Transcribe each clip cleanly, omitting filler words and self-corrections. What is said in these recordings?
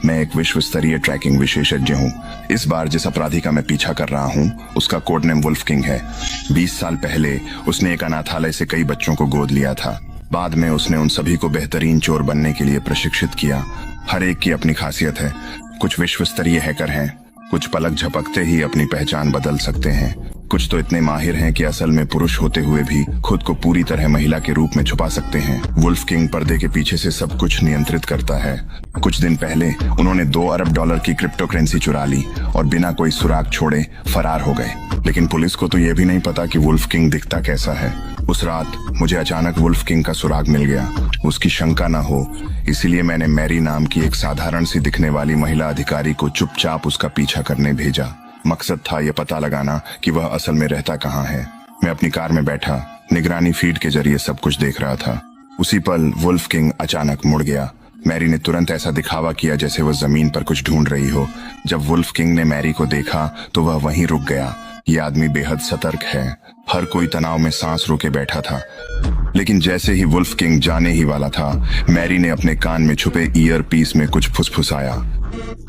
मैं एक विश्व स्तरीय ट्रैकिंग विशेषज्ञ हूँ। इस बार जिस अपराधी का मैं पीछा कर रहा हूँ उसका कोड नेम वुल्फ किंग है। 20 साल पहले उसने एक अनाथालय से कई बच्चों को गोद लिया था। बाद में उसने उन सभी को बेहतरीन चोर बनने के लिए प्रशिक्षित किया। हर एक की अपनी खासियत है। कुछ विश्व स्तरीय हैकर हैं, कुछ पलक झपकते ही अपनी पहचान बदल सकते हैं, कुछ तो इतने माहिर हैं कि असल में पुरुष होते हुए भी खुद को पूरी तरह महिला के रूप में छुपा सकते हैं। वुल्फ किंग पर्दे के पीछे से सब कुछ नियंत्रित करता है। कुछ दिन पहले उन्होंने $2 अरब की क्रिप्टो करेंसी चुरा ली और बिना कोई सुराग छोड़े फरार हो गए। लेकिन पुलिस को तो यह भी नहीं पता कि वुल्फ किंग दिखता कैसा है। उस रात मुझे अचानक वुल्फ किंग का सुराग मिल गया। उसकी शंका न हो इसीलिए मैंने मैरी नाम की एक साधारण सी दिखने वाली महिला अधिकारी को चुपचाप उसका पीछा करने भेजा। मकसद था यह पता लगाना कि वह असल में रहता कहाँ है। मैं अपनी कार में बैठा निगरानी फीड के जरिए सब कुछ देख रहा था। उसी पल वुल्फ किंग अचानक मुड़ गया। मैरी ने तुरंत ऐसा दिखावा किया जैसे वह जमीन पर कुछ ढूंढ रही हो। जब वुल्फ किंग ने मैरी को देखा तो वह वहीं रुक गया। ये आदमी बेहद सतर्क है। हर कोई तनाव में सांस रोके बैठा था। लेकिन जैसे ही वुल्फ किंग जाने ही वाला था, मैरी ने अपने कान में छुपे ईयर पीस में कुछ फुसफुसाया।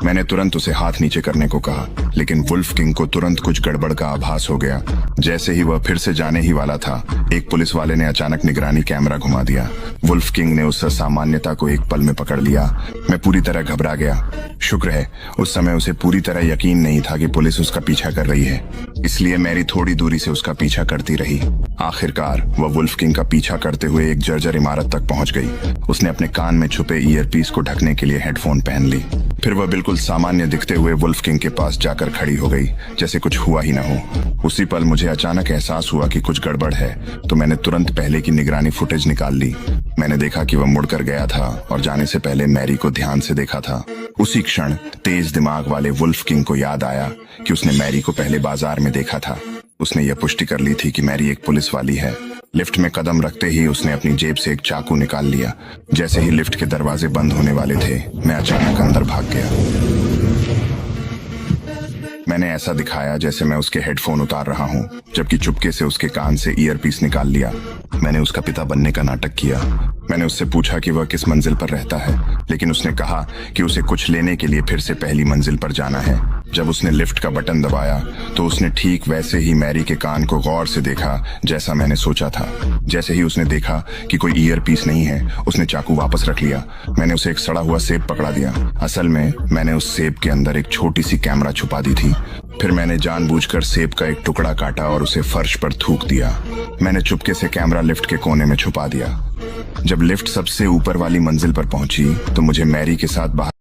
मैंने तुरंत उसे हाथ नीचे करने को कहा, लेकिन वुल्फ किंग को तुरंत कुछ गड़बड़ का आभास हो गया। जैसे ही वह फिर से जाने ही वाला था, एक पुलिस वाले ने अचानक निगरानी कैमरा घुमा दिया। वुल्फ किंग ने उस असामान्यता को एक पल में पकड़ लिया। मैं पूरी तरह घबरा गया। शुक्र है उस समय उसे पूरी तरह यकीन नहीं था कि पुलिस उसका पीछा कर रही है, इसलिए मैरी थोड़ी दूरी से उसका पीछा करती रही। आखिरकार वह वुल्फ किंग का पीछा करते हुए एक जर्जर इमारत तक पहुंच गई। उसने अपने कान में छुपे ईयरपीस को ढकने के लिए हेडफोन पहन ली। फिर वह बिल्कुल सामान्य दिखते हुए वुल्फ किंग के पास जाकर खड़ी हो गई, जैसे कुछ हुआ ही न हो। उसी पल मुझे अचानक एहसास हुआ कि कुछ गड़बड़ है, तो मैंने तुरंत पहले की निगरानी फुटेज निकाल ली। मैंने देखा कि वह मुड़कर गया था और जाने से पहले मैरी को ध्यान से देखा था। उसी क्षण तेज दिमाग वाले वुल्फ किंग को याद आया कि उसने मैरी को पहले बाजार में देखा था। उसने यह पुष्टि कर ली थी कि मैरी एक पुलिस वाली है। लिफ्ट में कदम रखते ही उसने अपनी जेब से एक चाकू निकाल लिया। जैसे ही लिफ्ट के दरवाजे बंद होने वाले थे, मैं अचानक अंदर भाग गया। मैंने ऐसा दिखाया जैसे मैं उसके हेडफोन उतार रहा हूँ, जबकि चुपके से उसके कान से ईयरपीस निकाल लिया। मैंने उसका पिता बनने का नाटक किया। मैंने उससे पूछा कि वह किस मंजिल पर रहता है, लेकिन उसने कहा कि उसे कुछ लेने के लिए फिर से पहली मंजिल पर जाना है। जब उसने लिफ्ट का बटन दबाया तो उसने ठीक वैसे ही मैरी के कान को गौर से देखा जैसा मैंने सोचा था। जैसे ही उसने देखा कि कोई ईयरपीस नहीं है, उसने चाकू वापस रख लिया। मैंने उसे एक सड़ा हुआ सेब पकड़ा दिया। असल में मैंने उस सेब के अंदर एक छोटी सी कैमरा छुपा दी थी। फिर मैंने जानबूझकर सेब का एक टुकड़ा काटा और उसे फर्श पर थूक दिया। मैंने चुपके से कैमरा लिफ्ट के कोने में छुपा दिया। जब लिफ्ट सबसे ऊपर वाली मंजिल पर पहुंची तो मुझे मैरी के साथ बाहर